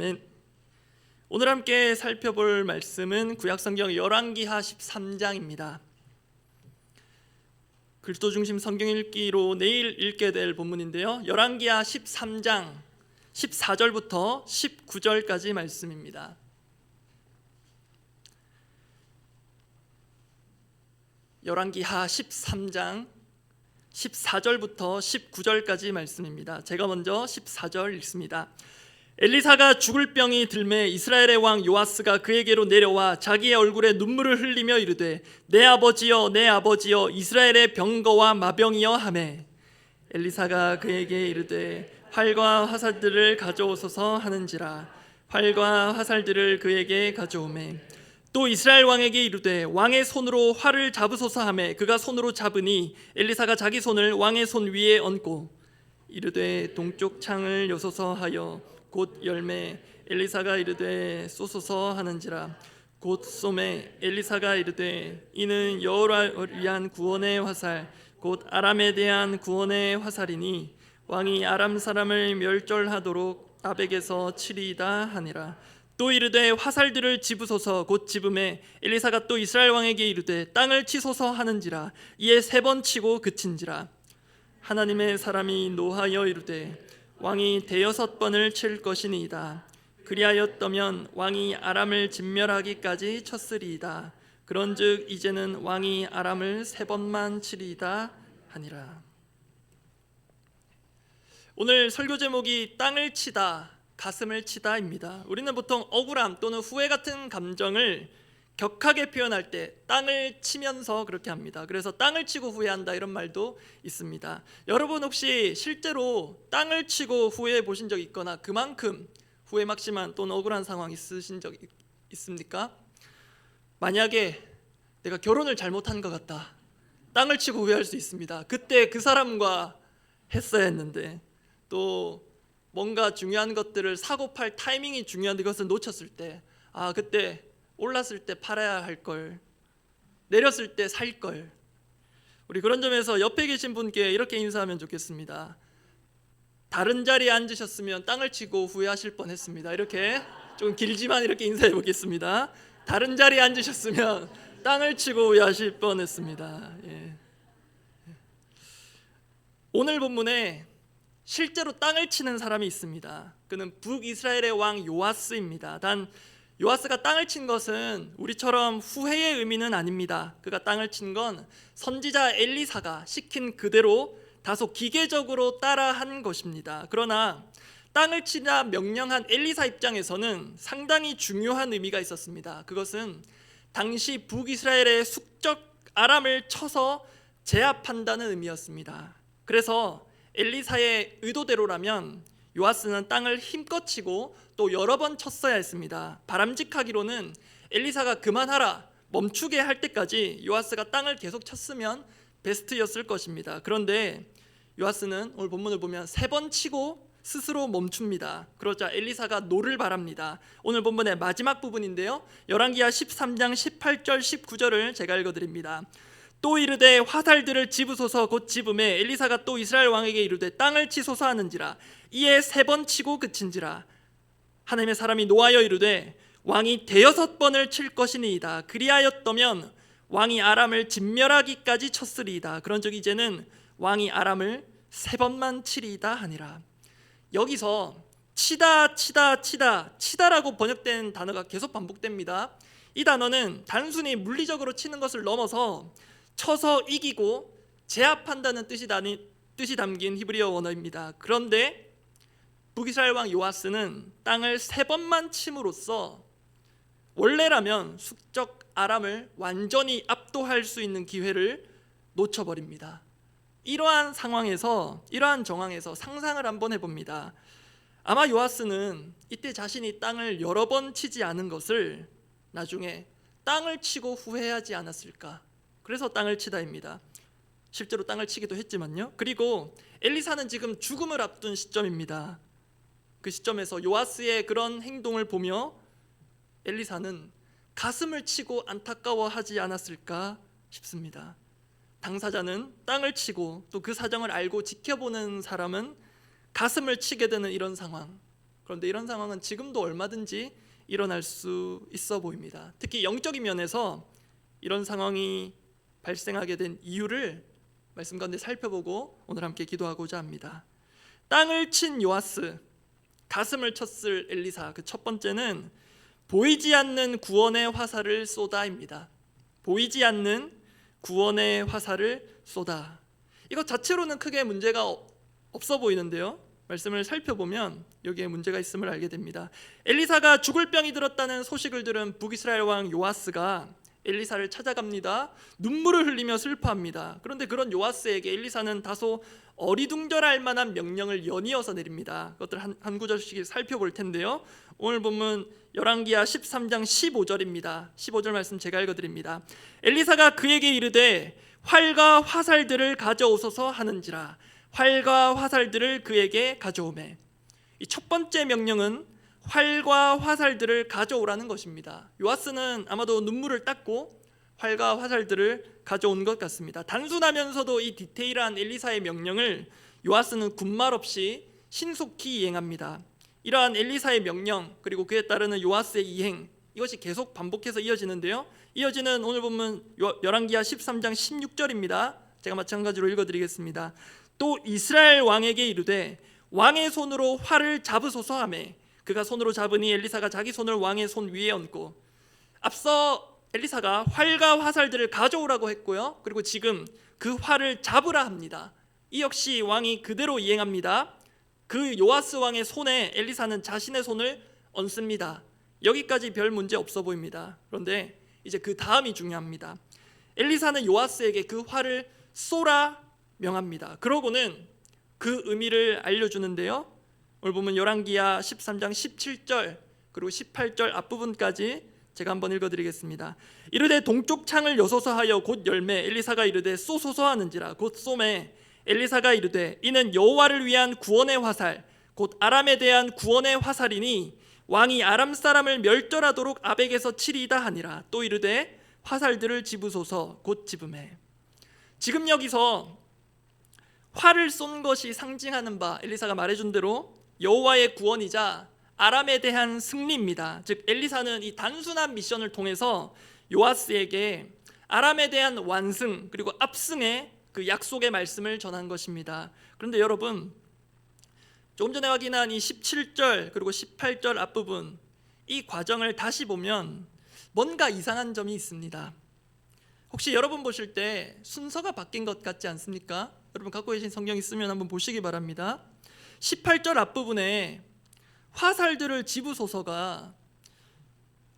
아멘. 오늘 함께 살펴볼 말씀은 구약성경 열왕기하 13장입니다. 글도 중심 성경 읽기로 내일 읽게 될 본문인데요, 열왕기하 13장 14절부터 19절까지 말씀입니다. 열왕기하 13장 14절부터 19절까지 말씀입니다. 제가 먼저 14절 읽습니다. 엘리사가 죽을 병이 들매 이스라엘의 왕 요아스가 그에게로 내려와 자기의 얼굴에 눈물을 흘리며 이르되 내 아버지여 내 아버지여 이스라엘의 병거와 마병이여 하매 엘리사가 그에게 이르되 활과 화살들을 가져오소서 하는지라 활과 화살들을 그에게 가져오매 또 이스라엘 왕에게 이르되 왕의 손으로 활을 잡으소서 하매 그가 손으로 잡으니 엘리사가 자기 손을 왕의 손 위에 얹고 이르되 동쪽 창을 여소서 하여 곧 열매 엘리사가 이르되 쏘소서 하는지라 곧 쏘매 엘리사가 이르되 이는 여호와를 위한 구원의 화살 곧 아람에 대한 구원의 화살이니 왕이 아람 사람을 멸절하도록 아벡에서 치리이다 하니라. 또 이르되 화살들을 집으소서 곧 집음에 엘리사가 또 이스라엘 왕에게 이르되 땅을 치소서 하는지라 이에 3번 치고 그친지라. 하나님의 사람이 노하여 이르되 왕이 6번을 칠 것이니이다. 그리하였더면 왕이 아람을 진멸하기까지 쳤으리이다. 그런즉 이제는 왕이 아람을 3번만 치리이다 하니라. 오늘 설교 제목이 땅을 치다 가슴을 치다입니다. 우리는 보통 억울함 또는 후회 같은 감정을 격하게 표현할 때 땅을 치면서 그렇게 합니다. 그래서 땅을 치고 후회한다 이런 말도 있습니다. 여러분 혹시 실제로 땅을 치고 후회해 보신 적 있거나 그만큼 후회 막심한 또는 억울한 상황 있으신 적 있습니까? 만약에 내가 결혼을 잘못한 것 같다, 땅을 치고 후회할 수 있습니다. 그때 그 사람과 했어야 했는데, 또 뭔가 중요한 것들을 사고 팔 타이밍이 중요한데 그것을 놓쳤을 때, 그때 올랐을 때 팔아야 할 걸, 내렸을 때 살 걸. 우리 그런 점에서 옆에 계신 분께 이렇게 인사하면 좋겠습니다. 다른 자리에 앉으셨으면 땅을 치고 후회하실 뻔했습니다. 이렇게 좀 길지만 이렇게 인사해 보겠습니다. 다른 자리에 앉으셨으면 땅을 치고 후회하실 뻔했습니다. 예. 오늘 본문에 실제로 땅을 치는 사람이 있습니다. 그는 북이스라엘의 왕 요아스입니다. 단 요아스가 땅을 친 것은 우리처럼 후회의 의미는 아닙니다. 그가 땅을 친 건 선지자 엘리사가 시킨 그대로 다소 기계적으로 따라한 것입니다. 그러나 땅을 치라 명령한 엘리사 입장에서는 상당히 중요한 의미가 있었습니다. 그것은 당시 북이스라엘의 숙적 아람을 쳐서 제압한다는 의미였습니다. 그래서 엘리사의 의도대로라면 요아스는 땅을 힘껏 치고 또 여러 번 쳤어야 했습니다. 바람직하기로는 엘리사가 그만하라, 멈추게 할 때까지 요아스가 땅을 계속 쳤으면 베스트였을 것입니다. 그런데 요아스는 오늘 본문을 보면 3번 치고 스스로 멈춥니다. 그러자 엘리사가 노를 바랍니다. 오늘 본문의 마지막 부분인데요, 열왕기하 13장 18절 19절을 제가 읽어드립니다. 또 이르되 화살들을 집으소서 곧 집음에 엘리사가 또 이스라엘 왕에게 이르되 땅을 치소서 하는지라 이에 3번 치고 그친지라. 하나님의 사람이 노하여 이르되 왕이 6번을 칠 것이니이다. 그리하였더면 왕이 아람을 진멸하기까지 쳤으리이다. 그런즉 이제는 왕이 아람을 3번만 치리이다 하니라. 여기서 치다라고 번역된 단어가 계속 반복됩니다. 이 단어는 단순히 물리적으로 치는 것을 넘어서 쳐서 이기고 제압한다는 뜻이 담긴 히브리어 원어입니다. 그런데 북이스라엘 왕 요아스는 땅을 3번만 침으로써 원래라면 숙적 아람을 완전히 압도할 수 있는 기회를 놓쳐버립니다. 이러한 상황에서, 이러한 정황에서 상상을 한번 해봅니다. 아마 요아스는 이때 자신이 땅을 여러 번 치지 않은 것을 나중에 땅을 치고 후회하지 않았을까. 그래서 땅을 치다입니다. 실제로 땅을 치기도 했지만요. 그리고 엘리사는 지금 죽음을 앞둔 시점입니다. 그 시점에서 요아스의 그런 행동을 보며 엘리사는 가슴을 치고 안타까워하지 않았을까 싶습니다. 당사자는 땅을 치고 또 그 사정을 알고 지켜보는 사람은 가슴을 치게 되는 이런 상황, 그런데 이런 상황은 지금도 얼마든지 일어날 수 있어 보입니다. 특히 영적인 면에서 이런 상황이 발생하게 된 이유를 말씀 가운데 살펴보고 오늘 함께 기도하고자 합니다. 땅을 친 요아스, 가슴을 쳤을 엘리사. 그 첫 번째는 보이지 않는 구원의 화살을 쏘다입니다. 보이지 않는 구원의 화살을 쏘다. 이것 자체로는 크게 문제가 없어 보이는데요, 말씀을 살펴보면 여기에 문제가 있음을 알게 됩니다. 엘리사가 죽을 병이 들었다는 소식을 들은 북이스라엘 왕 요아스가 엘리사를 찾아갑니다. 눈물을 흘리며 슬퍼합니다. 그런데 그런 요아스에게 엘리사는 다소 어리둥절할 만한 명령을 연이어서 내립니다. 그것들 한 구절씩 살펴볼 텐데요, 오늘 본문 열왕기하 13장 15절입니다. 15절 말씀 제가 읽어드립니다. 엘리사가 그에게 이르되 활과 화살들을 가져오소서 하는지라. 활과 화살들을 그에게 가져오매. 이 첫 번째 명령은 활과 화살들을 가져오라는 것입니다. 요아스는 아마도 눈물을 닦고 활과 화살들을 가져온 것 같습니다. 단순하면서도 이 디테일한 엘리사의 명령을 요아스는 군말 없이 신속히 이행합니다. 이러한 엘리사의 명령, 그리고 그에 따르는 요아스의 이행, 이것이 계속 반복해서 이어지는데요, 이어지는 오늘 보면 열왕기하 13장 16절입니다. 제가 마찬가지로 읽어드리겠습니다. 또 이스라엘 왕에게 이르되 왕의 손으로 활을 잡으소서 하매 그가 손으로 잡으니 엘리사가 자기 손을 왕의 손 위에 얹고. 앞서 엘리사가 활과 화살들을 가져오라고 했고요, 그리고 지금 그 활을 잡으라 합니다. 이 역시 왕이 그대로 이행합니다. 그 요아스 왕의 손에 엘리사는 자신의 손을 얹습니다. 여기까지 별 문제 없어 보입니다. 그런데 이제 그 다음이 중요합니다. 엘리사는 요아스에게 그 활을 쏘라 명합니다. 그러고는 그 의미를 알려주는데요, 오늘 보면 열왕기하 13장 17절 그리고 18절 앞부분까지 제가 한번 읽어드리겠습니다. 이르되 동쪽 창을 여소서 하여 곧 열매. 엘리사가 이르되 쏘소서 하는지라. 곧 쏘매. 엘리사가 이르되 이는 여호와를 위한 구원의 화살 곧 아람에 대한 구원의 화살이니 왕이 아람 사람을 멸절하도록 아벡에서 치리이다 하니라. 또 이르되 화살들을 집으소서. 곧 집음해. 지금 여기서 활을 쏜 것이 상징하는 바, 엘리사가 말해준 대로 여호와의 구원이자 아람에 대한 승리입니다. 즉 엘리사는 이 단순한 미션을 통해서 요아스에게 아람에 대한 완승 그리고 압승의 그 약속의 말씀을 전한 것입니다. 그런데 여러분, 조금 전에 확인한 이 17절 그리고 18절 앞부분, 이 과정을 다시 보면 뭔가 이상한 점이 있습니다. 혹시 여러분 보실 때 순서가 바뀐 것 같지 않습니까? 여러분 갖고 계신 성경 있으면 한번 보시기 바랍니다. 18절 앞부분에 화살들을 집으소서가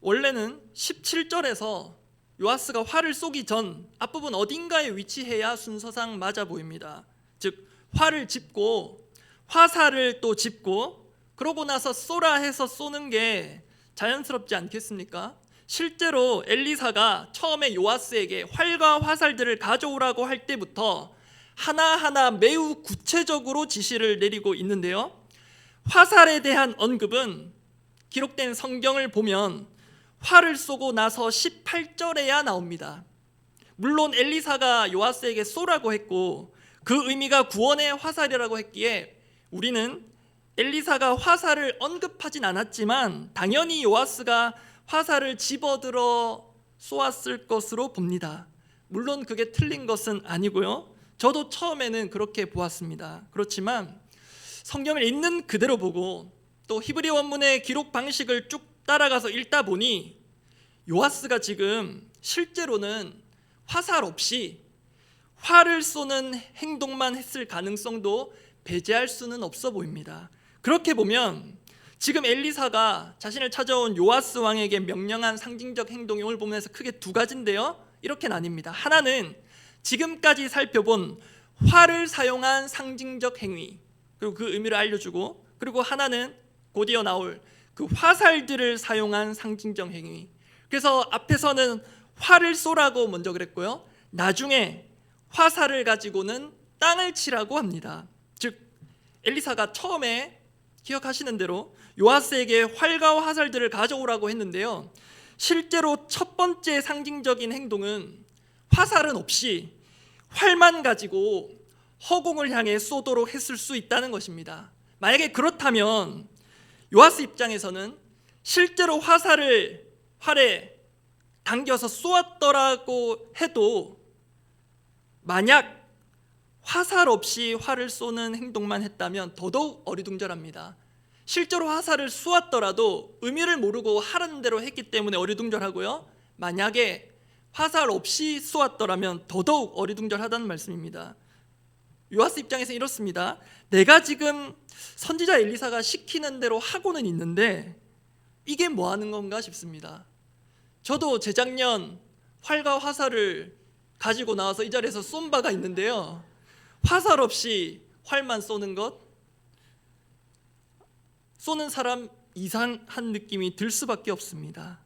원래는 17절에서 요아스가 활을 쏘기 전 앞부분 어딘가에 위치해야 순서상 맞아 보입니다. 즉 활을 짚고 화살을 또 짚고 그러고 나서 쏘라 해서 쏘는 게 자연스럽지 않겠습니까? 실제로 엘리사가 처음에 요아스에게 활과 화살들을 가져오라고 할 때부터 하나하나 매우 구체적으로 지시를 내리고 있는데요, 화살에 대한 언급은 기록된 성경을 보면 활을 쏘고 나서 18절에야 나옵니다. 물론 엘리사가 요아스에게 쏘라고 했고 그 의미가 구원의 화살이라고 했기에 우리는 엘리사가 화살을 언급하진 않았지만 당연히 요아스가 화살을 집어들어 쏘았을 것으로 봅니다. 물론 그게 틀린 것은 아니고요, 저도 처음에는 그렇게 보았습니다. 그렇지만 성경을 있는 그대로 보고 또 히브리 원문의 기록 방식을 쭉 따라가서 읽다 보니 요아스가 지금 실제로는 화살 없이 활을 쏘는 행동만 했을 가능성도 배제할 수는 없어 보입니다. 그렇게 보면 지금 엘리사가 자신을 찾아온 요아스 왕에게 명령한 상징적 행동이 오늘 보면서 크게 두 가지인데요, 이렇게 나뉩니다. 하나는 지금까지 살펴본 활을 사용한 상징적 행위, 그리고 그 의미를 알려주고, 그리고 하나는 곧이어 나올 그 화살들을 사용한 상징적 행위. 그래서 앞에서는 활을 쏘라고 먼저 그랬고요, 나중에 화살을 가지고는 땅을 치라고 합니다. 즉 엘리사가 처음에 기억하시는 대로 요아스에게 활과 화살들을 가져오라고 했는데요, 실제로 첫 번째 상징적인 행동은 화살은 없이 활만 가지고 허공을 향해 쏘도록 했을 수 있다는 것입니다. 만약에 그렇다면 요아스 입장에서는 실제로 활에 당겨서 쏘았더라고 해도 만약 화살 없이 활을 쏘는 행동만 했다면 더더욱 어리둥절합니다. 실제로 화살을 쏘았더라도 의미를 모르고 하라는 대로 했기 때문에 어리둥절하고요, 만약에 화살 없이 쏘았더라면 더더욱 어리둥절하다는 말씀입니다. 요아스 입장에서 이렇습니다. 내가 지금 선지자 엘리사가 시키는 대로 하고는 있는데 이게 뭐 하는 건가 싶습니다. 저도 재작년 활과 화살을 가지고 나와서 이 자리에서 쏜 바가 있는데요, 화살 없이 활만 쏘는 것, 쏘는 사람 이상한 느낌이 들 수밖에 없습니다.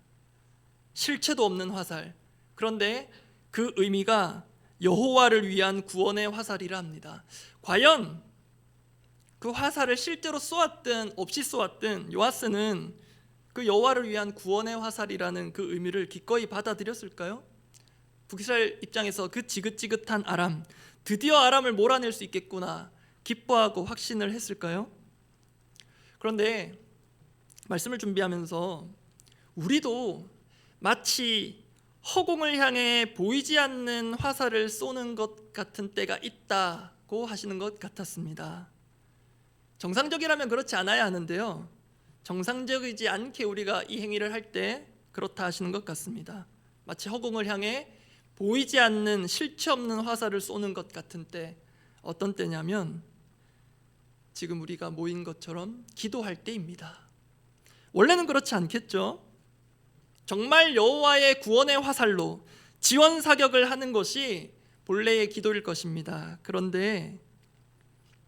실체도 없는 화살. 그런데 그 의미가 여호와를 위한 구원의 화살이라 합니다. 과연 그 화살을 실제로 쏘았든 없이 쏘았든 요아스는 그 여호와를 위한 구원의 화살이라는 그 의미를 기꺼이 받아들였을까요? 북이스라엘 입장에서 그 지긋지긋한 아람, 드디어 아람을 몰아낼 수 있겠구나 기뻐하고 확신을 했을까요? 그런데 말씀을 준비하면서 우리도 마치 허공을 향해 보이지 않는 화살을 쏘는 것 같은 때가 있다고 하시는 것 같았습니다. 정상적이라면 그렇지 않아야 하는데요, 정상적이지 않게 우리가 이 행위를 할 때 그렇다 하시는 것 같습니다. 마치 허공을 향해 보이지 않는 실체 없는 화살을 쏘는 것 같은 때, 어떤 때냐면 지금 우리가 모인 것처럼 기도할 때입니다. 원래는 그렇지 않겠죠? 정말 여호와의 구원의 화살로 지원 사격을 하는 것이 본래의 기도일 것입니다. 그런데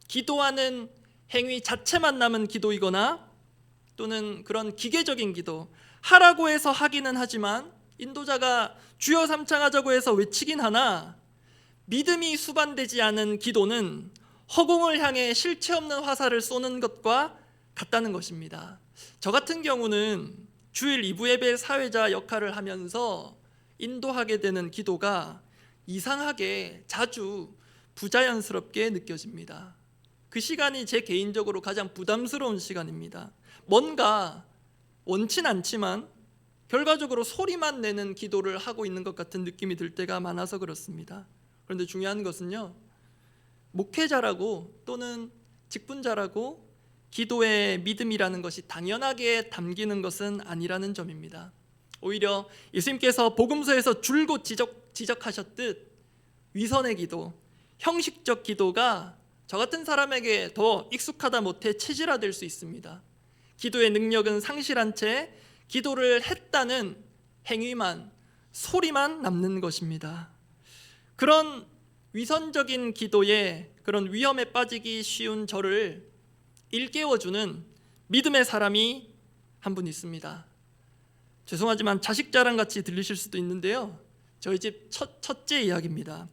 기도하는 행위 자체만 남은 기도이거나 또는 그런 기계적인 기도, 하라고 해서 하기는 하지만 인도자가 주여 삼창하자고 해서 외치긴 하나 믿음이 수반되지 않은 기도는 허공을 향해 실체 없는 화살을 쏘는 것과 같다는 것입니다. 저 같은 경우는 주일 2부 예배 사회자 역할을 하면서 인도하게 되는 기도가 이상하게 자주 부자연스럽게 느껴집니다. 그 시간이 제 개인적으로 가장 부담스러운 시간입니다. 뭔가 원치는 않지만 결과적으로 소리만 내는 기도를 하고 있는 것 같은 느낌이 들 때가 많아서 그렇습니다. 그런데 중요한 것은요, 목회자라고 또는 직분자라고 기도의 믿음이라는 것이 당연하게 담기는 것은 아니라는 점입니다. 오히려 예수님께서 복음서에서 줄곧 지적하셨듯 위선의 기도, 형식적 기도가 저 같은 사람에게 더 익숙하다 못해 체질화될 수 있습니다. 기도의 능력은 상실한 채 기도를 했다는 행위만, 소리만 남는 것입니다. 그런 위선적인 기도에 그런 위험에 빠지기 쉬운 저를 일깨워주는 믿음의 사람이 한 분 있습니다. 죄송하지만 자식 자랑같이 들리실 수도 있는데요, 저희 집 첫째 이야기입니다.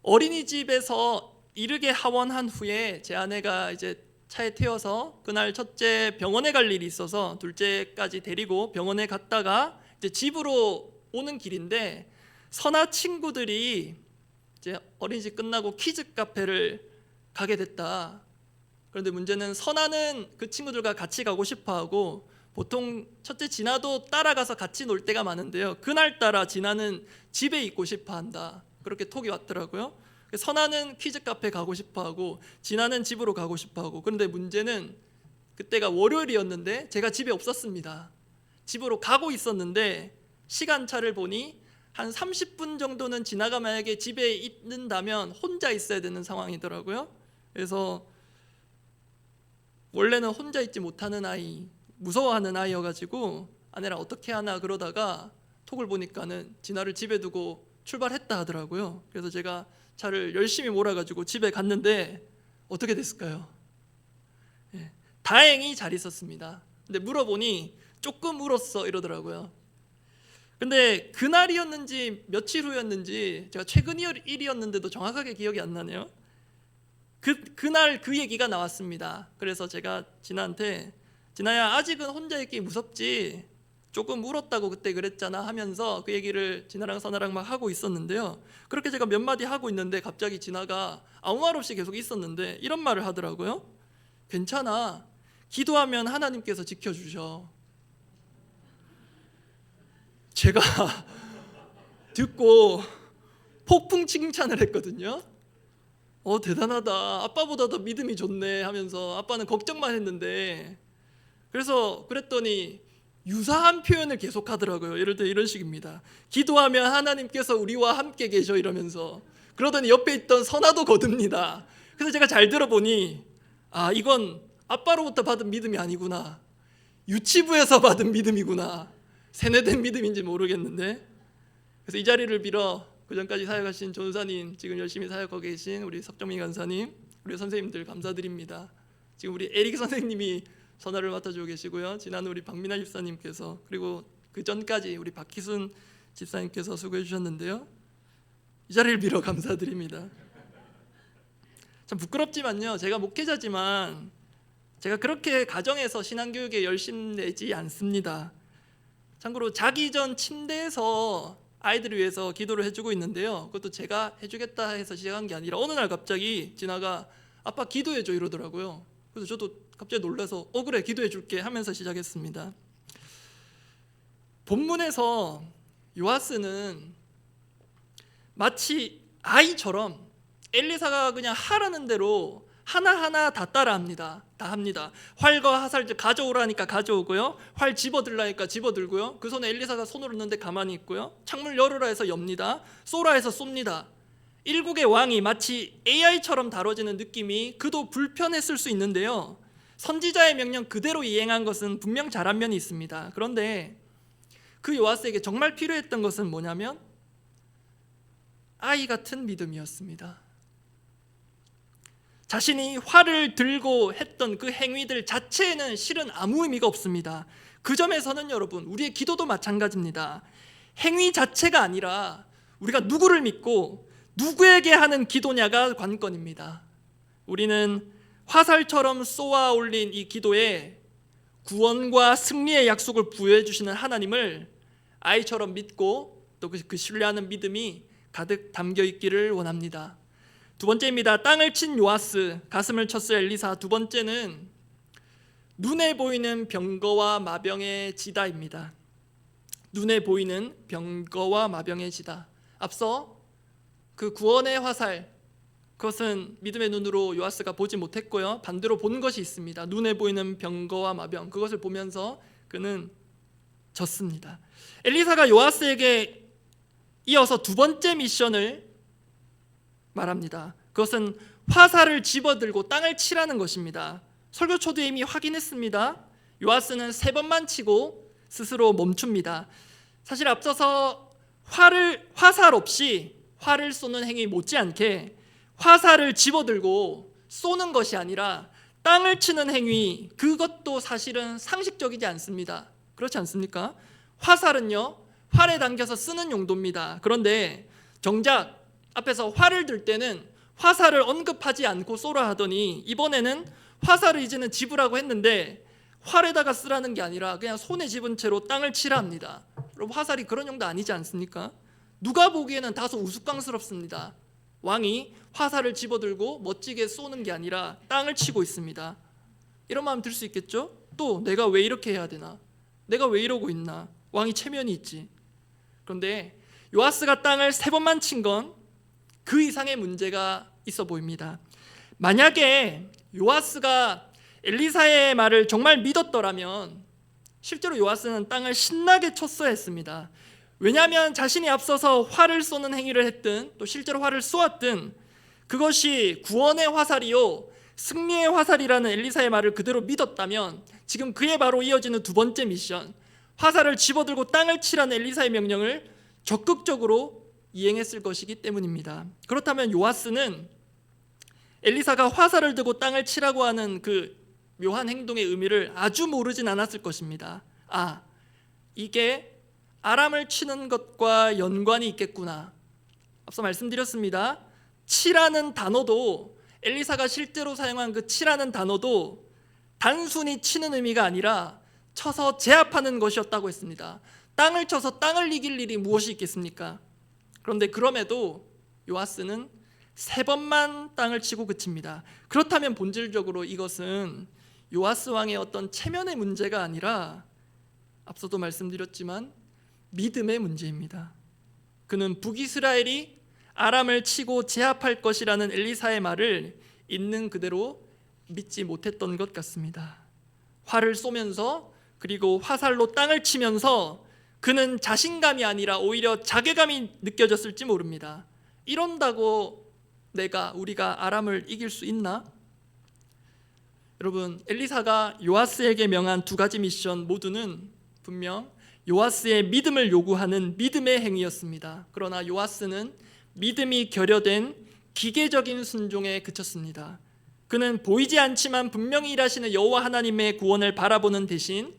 어린이집에서 이르게 하원한 후에 제 아내가 이제 차에 태워서 그날 첫째 병원에 갈 일이 있어서 둘째까지 데리고 병원에 갔다가 이제 집으로 오는 길인데 선아 친구들이 이제 어린이집 끝나고 키즈 카페를 가게 됐다. 그런데 문제는 선아는 그 친구들과 같이 가고 싶어하고 보통 첫째 진아도 따라가서 같이 놀 때가 많은데요, 그날따라 진아는 집에 있고 싶어한다, 그렇게 톡이 왔더라고요. 선아는 퀴즈 카페 가고 싶어하고 진아는 집으로 가고 싶어하고, 그런데 문제는 그때가 월요일이었는데 제가 집에 없었습니다. 집으로 가고 있었는데 시간차를 보니 한 30분 정도는 지나가 만약에 집에 있는다면 혼자 있어야 되는 상황이더라고요. 그래서 원래는 혼자 있지 못하는 아이, 무서워하는 아이여가지고 아내랑 어떻게 하나 그러다가 톡을 보니까는 진아를 집에 두고 출발했다 하더라고요. 그래서 제가 차를 열심히 몰아가지고 집에 갔는데 어떻게 됐을까요? 다행히 잘 있었습니다. 근데 물어보니 조금 울었어 이러더라고요. 근데 그날이었는지 며칠 후였는지 제가 최근 일이었는데도 정확하게 기억이 안 나네요. 그날 그 얘기가 나왔습니다. 그래서 제가 진아한테 진아야 아직은 혼자 있기 무섭지, 조금 울었다고 그때 그랬잖아 하면서 그 얘기를 진아랑 선아랑 막 하고 있었는데요, 그렇게 제가 몇 마디 하고 있는데 갑자기 진아가 아무 말 없이 계속 있었는데 이런 말을 하더라고요. 괜찮아, 기도하면 하나님께서 지켜주셔. 제가 듣고 폭풍 칭찬을 했거든요. 대단하다. 아빠보다 더 믿음이 좋네 하면서 아빠는 걱정만 했는데, 그래서 그랬더니 유사한 표현을 계속 하더라고요. 예를 들어 이런 식입니다. 기도하면 하나님께서 우리와 함께 계셔 이러면서, 그러더니 옆에 있던 선아도 거듭니다. 그래서 제가 잘 들어보니 이건 아빠로부터 받은 믿음이 아니구나, 유치부에서 받은 믿음이구나. 세뇌된 믿음인지 모르겠는데, 그래서 이 자리를 빌어 그전까지 사역하신 전사님, 지금 열심히 사역하고 계신 우리 석정민 간사님, 우리 선생님들 감사드립니다. 지금 우리 에릭 선생님이 선화를 맡아주고 계시고요, 지난 우리 박민아 집사님께서, 그리고 그 전까지 우리 박희순 집사님께서 수고해 주셨는데요, 이 자리를 빌어 감사드립니다. 참 부끄럽지만요, 제가 목회자지만 제가 그렇게 가정에서 신앙교육에 열심내지 않습니다. 참고로 자기 전 침대에서 아이들을 위해서 기도를 해주고 있는데요, 그것도 제가 해주겠다 해서 시작한 게 아니라 어느 날 갑자기 진아가 아빠 기도해줘 이러더라고요. 그래서 저도 갑자기 놀라서 그래 기도해줄게 하면서 시작했습니다. 본문에서 요아스는 마치 아이처럼 엘리사가 그냥 하라는 대로 하나하나 다 따라합니다. 다 합니다. 활과 화살 가져오라니까 가져오고요, 활 집어들라니까 집어들고요, 그 손에 엘리사가 손을 넣는데 가만히 있고요, 창문 열어라 해서 엽니다. 쏘라 해서 쏩니다. 일국의 왕이 마치 AI처럼 다뤄지는 느낌이 그도 불편했을 수 있는데요, 선지자의 명령 그대로 이행한 것은 분명 잘한 면이 있습니다. 그런데 그 요아스에게 정말 필요했던 것은 뭐냐면 아이 같은 믿음이었습니다. 자신이 활을 들고 했던 그 행위들 자체에는 실은 아무 의미가 없습니다. 그 점에서는 여러분, 우리의 기도도 마찬가지입니다. 행위 자체가 아니라 우리가 누구를 믿고 누구에게 하는 기도냐가 관건입니다. 우리는 화살처럼 쏘아 올린 이 기도에 구원과 승리의 약속을 부여해 주시는 하나님을 아이처럼 믿고 또 그 신뢰하는 믿음이 가득 담겨 있기를 원합니다. 두 번째입니다. 땅을 친 요아스, 가슴을 쳤을 엘리사. 두 번째는 눈에 보이는 병거와 마병의 지다입니다. 눈에 보이는 병거와 마병의 지다. 앞서 그 구원의 화살, 그것은 믿음의 눈으로 요아스가 보지 못했고요, 반대로 본 것이 있습니다. 눈에 보이는 병거와 마병, 그것을 보면서 그는 졌습니다. 엘리사가 요아스에게 이어서 두 번째 미션을 말합니다. 그것은 화살을 집어들고 땅을 치라는 것입니다. 설교 초두에 이미 확인했습니다. 요아스는 3번만 치고 스스로 멈춥니다. 사실 앞서서 화살 없이 활을 쏘는 행위 못지않게 화살을 집어들고 쏘는 것이 아니라 땅을 치는 행위, 그것도 사실은 상식적이지 않습니다. 그렇지 않습니까? 화살은요, 활에 당겨서 쓰는 용도입니다. 그런데 정작 앞에서 활을 들 때는 화살을 언급하지 않고 쏘라 하더니 이번에는 화살을 이제는 집으라고 했는데 활에다가 쓰라는 게 아니라 그냥 손에 집은 채로 땅을 치라 합니다. 여러분, 화살이 그런 용도 아니지 않습니까? 누가 보기에는 다소 우스꽝스럽습니다. 왕이 화살을 집어들고 멋지게 쏘는 게 아니라 땅을 치고 있습니다. 이런 마음 들 수 있겠죠? 또 내가 왜 이렇게 해야 되나? 내가 왜 이러고 있나? 왕이 체면이 있지. 그런데 요아스가 땅을 3번만 친 건 그 이상의 문제가 있어 보입니다. 만약에 요아스가 엘리사의 말을 정말 믿었더라면 실제로 요아스는 땅을 신나게 쳤어야 했습니다. 왜냐하면 자신이 앞서서 활을 쏘는 행위를 했든 또 실제로 활을 쏘았든 그것이 구원의 화살이요 승리의 화살이라는 엘리사의 말을 그대로 믿었다면 지금 그에 바로 이어지는 두 번째 미션, 화살을 집어들고 땅을 치라는 엘리사의 명령을 적극적으로 이행했을 것이기 때문입니다. 그렇다면 요아스는 엘리사가 화살을 들고 땅을 치라고 하는 그 묘한 행동의 의미를 아주 모르진 않았을 것입니다. 이게 아람을 치는 것과 연관이 있겠구나. 앞서 말씀드렸습니다. 치라는 단어도, 엘리사가 실제로 사용한 그 치라는 단어도 단순히 치는 의미가 아니라 쳐서 제압하는 것이었다고 했습니다. 땅을 쳐서 땅을 이길 일이 무엇이 있겠습니까? 그런데 그럼에도 요아스는 3번만 땅을 치고 그칩니다. 그렇다면 본질적으로 이것은 요아스 왕의 어떤 체면의 문제가 아니라 앞서도 말씀드렸지만 믿음의 문제입니다. 그는 북이스라엘이 아람을 치고 제압할 것이라는 엘리사의 말을 있는 그대로 믿지 못했던 것 같습니다. 활을 쏘면서 그리고 화살로 땅을 치면서 그는 자신감이 아니라 오히려 자괴감이 느껴졌을지 모릅니다. 이런다고 우리가 아람을 이길 수 있나? 여러분, 엘리사가 요아스에게 명한 두 가지 미션 모두는 분명 요아스의 믿음을 요구하는 믿음의 행위였습니다. 그러나 요아스는 믿음이 결여된 기계적인 순종에 그쳤습니다. 그는 보이지 않지만 분명히 일하시는 여호와 하나님의 구원을 바라보는 대신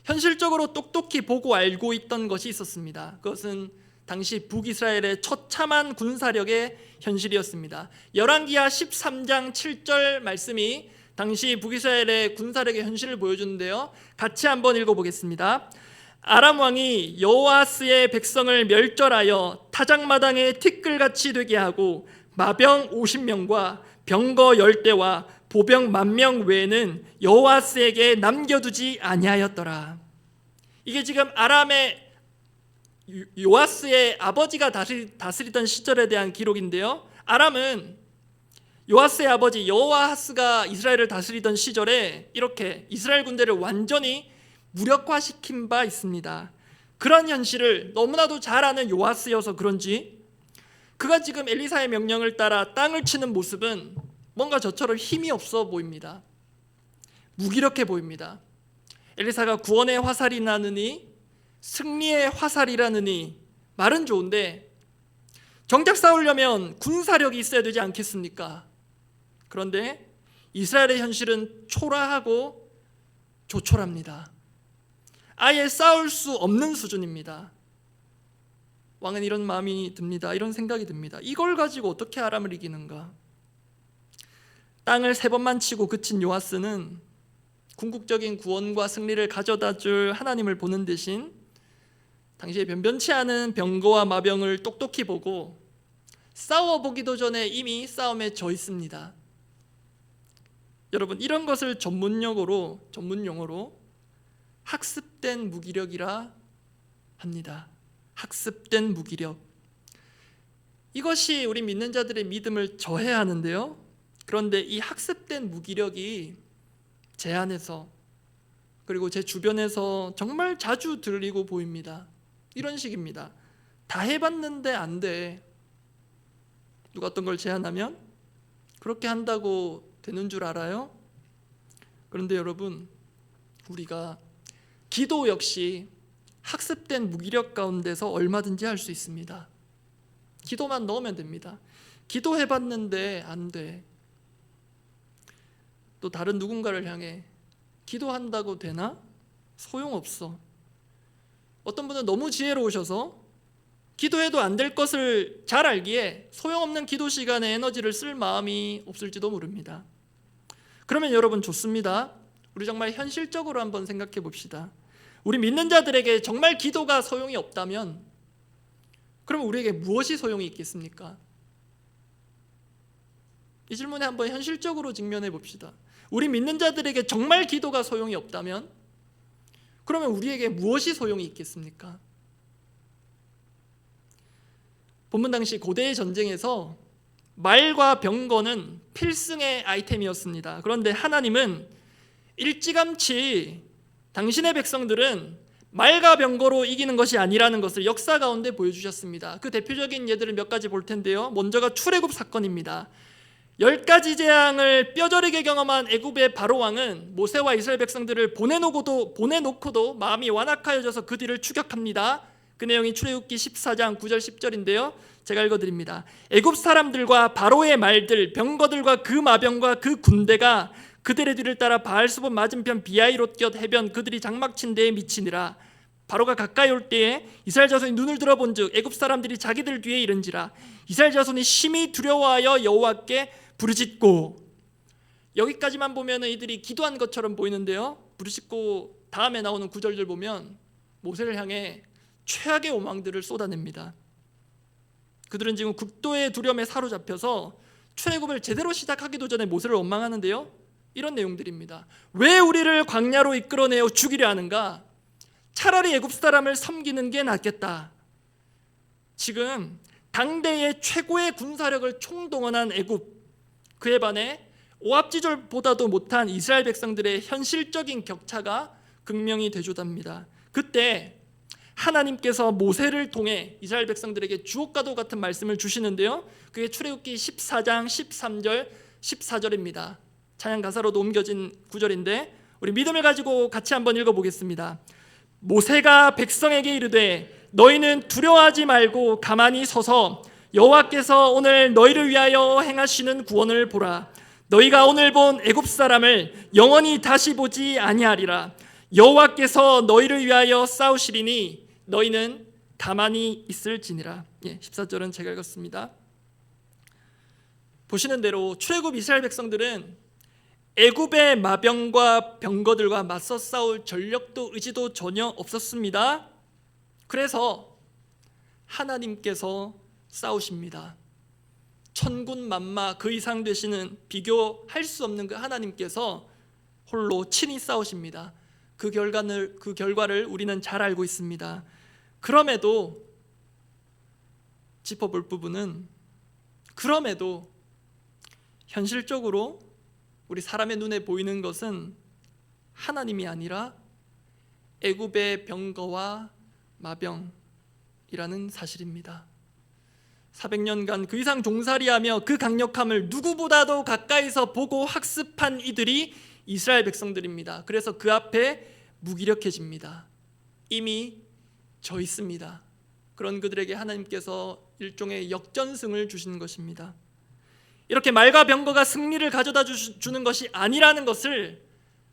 현실적으로 똑똑히 보고 알고 있던 것이 있었습니다. 그것은 당시 북이스라엘의 처참한 군사력의 현실이었습니다. 열왕기하 13장 7절 말씀이 당시 북이스라엘의 군사력의 현실을 보여주는데요. 같이 한번 읽어보겠습니다. 아람 왕이 여호아스의 백성을 멸절하여 타작마당에 티끌같이 되게 하고 마병 50명과 병거 10대와 보병 10,000명 외에는 여호아스에게 남겨두지 아니하였더라. 이게 지금 아람의 요아스의 아버지가 다스리던 시절에 대한 기록인데요. 아람은 요아스의 아버지 여호아하스가 이스라엘을 다스리던 시절에 이렇게 이스라엘 군대를 완전히 무력화시킨 바 있습니다. 그런 현실을 너무나도 잘 아는 요아스여서 그런지 그가 지금 엘리사의 명령을 따라 땅을 치는 모습은 뭔가 저처럼 힘이 없어 보입니다. 무기력해 보입니다. 엘리사가 구원의 화살이 나느니 승리의 화살이라느니 말은 좋은데 정작 싸우려면 군사력이 있어야 되지 않겠습니까? 그런데 이스라엘의 현실은 초라하고 조촐합니다. 아예 싸울 수 없는 수준입니다. 왕은 이런 마음이 듭니다. 이런 생각이 듭니다. 이걸 가지고 어떻게 아람을 이기는가? 땅을 3번만 치고 그친 요아스는 궁극적인 구원과 승리를 가져다 줄 하나님을 보는 대신 당시에 변변치 않은 병거와 마병을 똑똑히 보고 싸워보기도 전에 이미 싸움에 져 있습니다. 여러분, 이런 것을 전문 용어로 학습된 무기력이라 합니다. 학습된 무기력. 이것이 우리 믿는 자들의 믿음을 저해하는데요. 그런데 이 학습된 무기력이 제 안에서 그리고 제 주변에서 정말 자주 들리고 보입니다. 이런 식입니다. 다 해봤는데 안 돼. 누가 어떤 걸 제안하면 그렇게 한다고 되는 줄 알아요? 그런데 여러분, 우리가 기도 역시 학습된 무기력 가운데서 얼마든지 할 수 있습니다. 기도만 넣으면 됩니다. 기도해봤는데 안 돼. 또 다른 누군가를 향해 기도한다고 되나? 소용없어. 어떤 분은 너무 지혜로우셔서 기도해도 안 될 것을 잘 알기에 소용없는 기도 시간에 에너지를 쓸 마음이 없을지도 모릅니다. 그러면 여러분 좋습니다. 우리 정말 현실적으로 한번 생각해 봅시다. 우리 믿는 자들에게 정말 기도가 소용이 없다면 그러면 우리에게 무엇이 소용이 있겠습니까? 이 질문에 한번 현실적으로 직면해 봅시다. 우리 믿는 자들에게 정말 기도가 소용이 없다면 그러면 우리에게 무엇이 소용이 있겠습니까? 본문 당시 고대의 전쟁에서 말과 병거는 필승의 아이템이었습니다. 그런데 하나님은 일찌감치 당신의 백성들은 말과 병거로 이기는 것이 아니라는 것을 역사 가운데 보여주셨습니다. 그 대표적인 예들을 몇 가지 볼 텐데요. 먼저가 출애굽 사건입니다. 10가지 재앙을 뼈저리게 경험한 애굽의 바로 왕은 모세와 이스라엘 백성들을 보내놓고도 마음이 완악하여져서 그 뒤를 추격합니다. 그 내용이 출애굽기 14장 9절 10절인데요. 제가 읽어드립니다. 애굽 사람들과 바로의 말들, 병거들과 그 마병과 그 군대가 그들의 뒤를 따라 바알스본 맞은편 비아이롯곁 해변 그들이 장막친 데에 미치니라. 바로가 가까이 올 때에 이스라엘 자손이 눈을 들어본즉 애굽 사람들이 자기들 뒤에 이른지라. 이스라엘 자손이 심히 두려워하여 여호와께 부르짖고. 여기까지만 보면 이들이 기도한 것처럼 보이는데요. 부르짖고 다음에 나오는 구절들 보면 모세를 향해 최악의 오망들을 쏟아냅니다. 그들은 지금 극도의 두려움에 사로잡혀서 출애굽을 제대로 시작하기도 전에 모세를 원망하는데요. 이런 내용들입니다. 왜 우리를 광야로 이끌어내어 죽이려 하는가? 차라리 애굽 사람을 섬기는 게 낫겠다. 지금 당대의 최고의 군사력을 총동원한 애굽, 그에 반해 오합지졸보다도 못한 이스라엘 백성들의 현실적인 격차가 극명히 대조됩니다. 그때 하나님께서 모세를 통해 이스라엘 백성들에게 주옥과도 같은 말씀을 주시는데요, 그게 출애굽기 14장 13절 14절입니다. 찬양 가사로도 옮겨진 구절인데 우리 믿음을 가지고 같이 한번 읽어보겠습니다. 모세가 백성에게 이르되 너희는 두려워하지 말고 가만히 서서 여호와께서 오늘 너희를 위하여 행하시는 구원을 보라. 너희가 오늘 본 애굽 사람을 영원히 다시 보지 아니하리라. 여호와께서 너희를 위하여 싸우시리니 너희는 가만히 있을지니라. 14절은 제가 읽었습니다. 보시는 대로 출애굽 이스라엘 백성들은 애굽의 마병과 병거들과 맞서 싸울 전력도 의지도 전혀 없었습니다. 그래서 하나님께서 싸우십니다. 천군 만마 그 이상 되시는 비교할 수 없는 그 하나님께서 홀로 친히 싸우십니다. 그 결과를 우리는 잘 알고 있습니다. 그럼에도 짚어볼 부분은, 그럼에도 현실적으로 우리 사람의 눈에 보이는 것은 하나님이 아니라 애굽의 병거와 마병이라는 사실입니다. 400년간 그 이상 종살이하며 그 강력함을 누구보다도 가까이서 보고 학습한 이들이 이스라엘 백성들입니다. 그래서 그 앞에 무기력해집니다. 이미 져 있습니다. 그런 그들에게 하나님께서 일종의 역전승을 주시는 것입니다. 이렇게 말과 병거가 승리를 가져다 주는 것이 아니라는 것을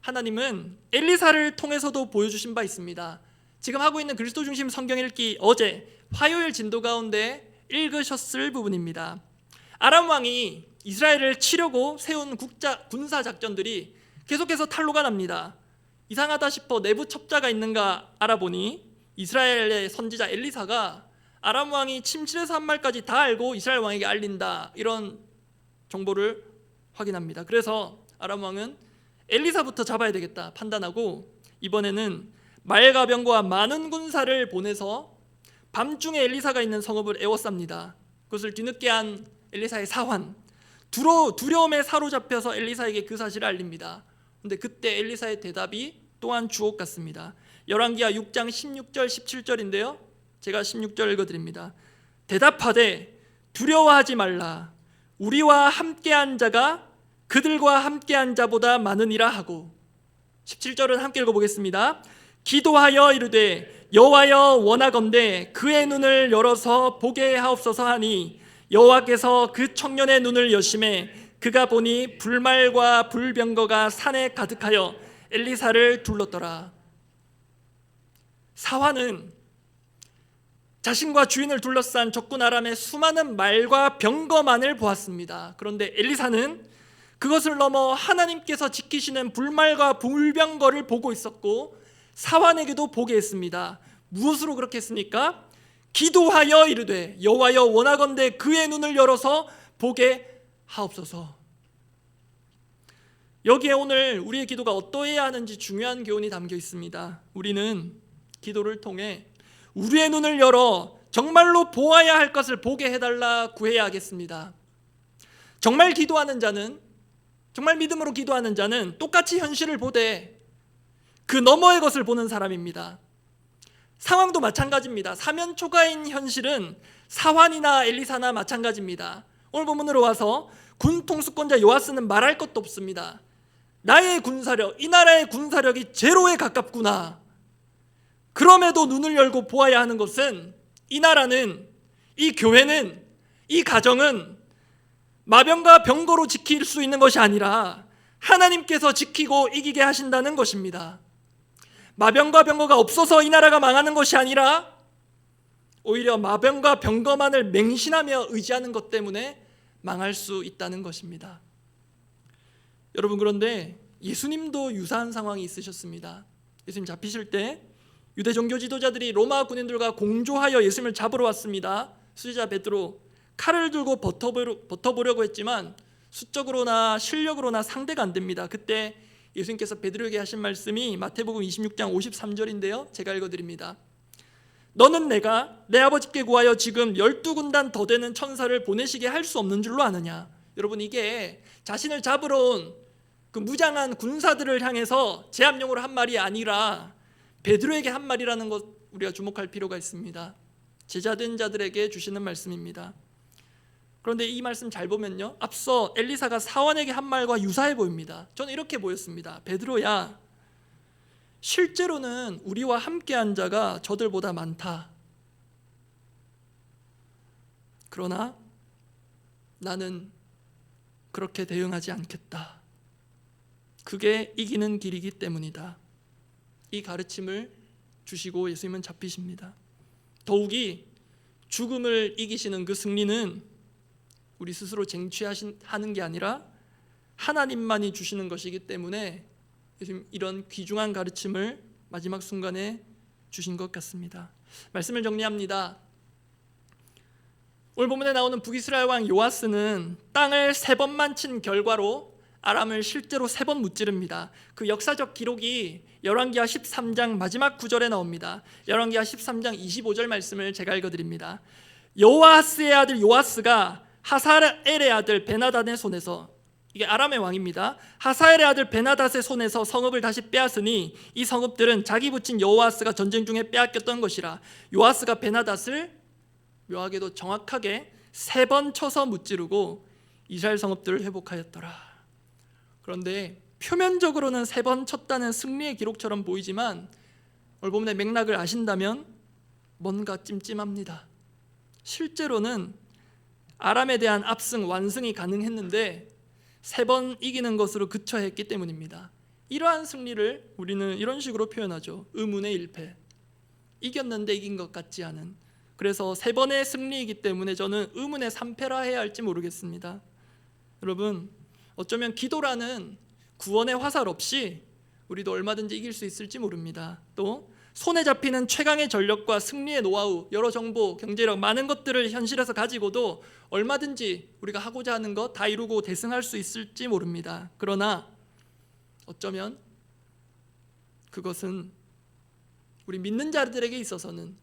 하나님은 엘리사를 통해서도 보여주신 바 있습니다. 지금 하고 있는 그리스도 중심 성경 읽기 어제 화요일 진도 가운데 읽으셨을 부분입니다. 아람 왕이 이스라엘을 치려고 세운 군사 작전들이 계속해서 탈로가 납니다. 이상하다 싶어 내부 첩자가 있는가 알아보니 이스라엘의 선지자 엘리사가 아람 왕이 침실에서 한 말까지 다 알고 이스라엘 왕에게 알린다, 이런 정보를 확인합니다. 그래서 아람 왕은 엘리사부터 잡아야 되겠다 판단하고 이번에는 말과 병거와 많은 군사를 보내서 밤중에 엘리사가 있는 성읍을 에워쌉니다. 그것을 뒤늦게 한 엘리사의 사환, 두려움에 사로잡혀서 엘리사에게 그 사실을 알립니다. 그런데 그때 엘리사의 대답이 또한 주옥 같습니다. 열왕기하 6장 16절 17절인데요 제가 16절 읽어드립니다. 대답하되 두려워하지 말라. 우리와 함께한 자가 그들과 함께한 자보다 많으니라 하고, 17절은 함께 읽어보겠습니다. 기도하여 이르되 여호와여 원하건대 그의 눈을 열어서 보게 하옵소서 하니 여호와께서 그 청년의 눈을 여심해 그가 보니 불말과 불병거가 산에 가득하여 엘리사를 둘렀더라. 사환은 자신과 주인을 둘러싼 적군 아람의 수많은 말과 병거만을 보았습니다. 그런데 엘리사는 그것을 넘어 하나님께서 지키시는 불말과 불병거를 보고 있었고 사환에게도 보게 했습니다. 무엇으로 그렇게 했습니까? 기도하여 이르되 여호와여 원하건대 그의 눈을 열어서 보게 하옵소서. 여기에 오늘 우리의 기도가 어떠해야 하는지 중요한 교훈이 담겨 있습니다. 우리는 기도를 통해 우리의 눈을 열어 정말로 보아야 할 것을 보게 해달라 구해야 하겠습니다. 정말 기도하는 자는, 정말 믿음으로 기도하는 자는 똑같이 현실을 보되 그 너머의 것을 보는 사람입니다. 상황도 마찬가지입니다. 사면초가인 현실은 사환이나 엘리사나 마찬가지입니다. 오늘 본문으로 와서 군 통수권자 요아스는 말할 것도 없습니다. 나의 군사력, 이 나라의 군사력이 제로에 가깝구나. 그럼에도 눈을 열고 보아야 하는 것은 이 나라는, 이 교회는, 이 가정은 마병과 병거로 지킬 수 있는 것이 아니라 하나님께서 지키고 이기게 하신다는 것입니다. 마병과 병거가 없어서 이 나라가 망하는 것이 아니라 오히려 마병과 병거만을 맹신하며 의지하는 것 때문에 망할 수 있다는 것입니다. 여러분, 그런데 예수님도 유사한 상황이 있으셨습니다. 예수님 잡히실 때 유대 종교 지도자들이 로마 군인들과 공조하여 예수님을 잡으러 왔습니다. 수제자 베드로 칼을 들고 버텨보려고 했지만 수적으로나 실력으로나 상대가 안 됩니다. 그때 예수님께서 베드로에게 하신 말씀이 마태복음 26장 53절인데요. 제가 읽어드립니다. 너는 내가 내 아버지께 구하여 지금 12군단 더 되는 천사를 보내시게 할 수 없는 줄로 아느냐. 여러분, 이게 자신을 잡으러 온 그 무장한 군사들을 향해서 제압용으로 한 말이 아니라 베드로에게 한 말이라는 것 우리가 주목할 필요가 있습니다. 제자된 자들에게 주시는 말씀입니다. 그런데 이 말씀 잘 보면요, 앞서 엘리사가 사원에게 한 말과 유사해 보입니다. 저는 이렇게 보였습니다. 베드로야, 실제로는 우리와 함께한 자가 저들보다 많다. 그러나 나는 그렇게 대응하지 않겠다. 그게 이기는 길이기 때문이다. 이 가르침을 주시고 예수님은 잡히십니다. 더욱이 죽음을 이기시는 그 승리는 우리 스스로 쟁취하는 게 아니라 하나님만이 주시는 것이기 때문에 예수님 이런 귀중한 가르침을 마지막 순간에 주신 것 같습니다. 말씀을 정리합니다. 오늘 본문에 나오는 북이스라엘 왕 요아스는 땅을 3번만 친 결과로 아람을 실제로 3번 무찌릅니다. 그 역사적 기록이 열왕기하 13장 마지막 구절에 나옵니다. 열왕기하 13장 25절 말씀을 제가 읽어드립니다. 여호아스의 아들 요아스가 하사엘의 아들 베나닷의 손에서, 이게 아람의 왕입니다. 하사엘의 아들 베나닷의 손에서 성읍을 다시 빼앗으니 이 성읍들은 자기 부친 여호아스가 전쟁 중에 빼앗겼던 것이라. 요아스가 베나닷을 묘하게도 정확하게 3번 쳐서 무찌르고 이스라엘 성읍들을 회복하였더라. 그런데 표면적으로는 3번 쳤다는 승리의 기록처럼 보이지만 오늘 본문의 맥락을 아신다면 뭔가 찜찜합니다. 실제로는 아람에 대한 압승, 완승이 가능했는데 3번 이기는 것으로 그쳐야 했기 때문입니다. 이러한 승리를 우리는 이런 식으로 표현하죠. 의문의 일패. 이겼는데 이긴 것 같지 않은. 그래서 3번의 승리이기 때문에 저는 의문의 3패라 해야 할지 모르겠습니다. 여러분, 어쩌면 기도라는 구원의 화살 없이 우리도 얼마든지 이길 수 있을지 모릅니다. 또 손에 잡히는 최강의 전력과 승리의 노하우, 여러 정보, 경제력, 많은 것들을 현실에서 가지고도 얼마든지 우리가 하고자 하는 것 다 이루고 대승할 수 있을지 모릅니다. 그러나 어쩌면 그것은 우리 믿는 자들에게 있어서는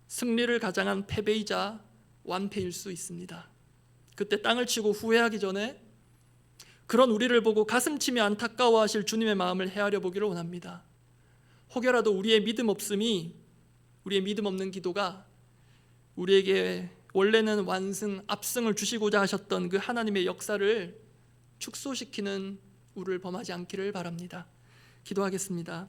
승리를 가장한 패배이자 완패일 수 있습니다. 그때 땅을 치고 후회하기 전에 그런 우리를 보고 가슴치며 안타까워하실 주님의 마음을 헤아려 보기를 원합니다. 혹여라도 우리의 믿음 없음이, 우리의 믿음 없는 기도가 우리에게 원래는 완승, 압승을 주시고자 하셨던 그 하나님의 역사를 축소시키는 우를 범하지 않기를 바랍니다. 기도하겠습니다.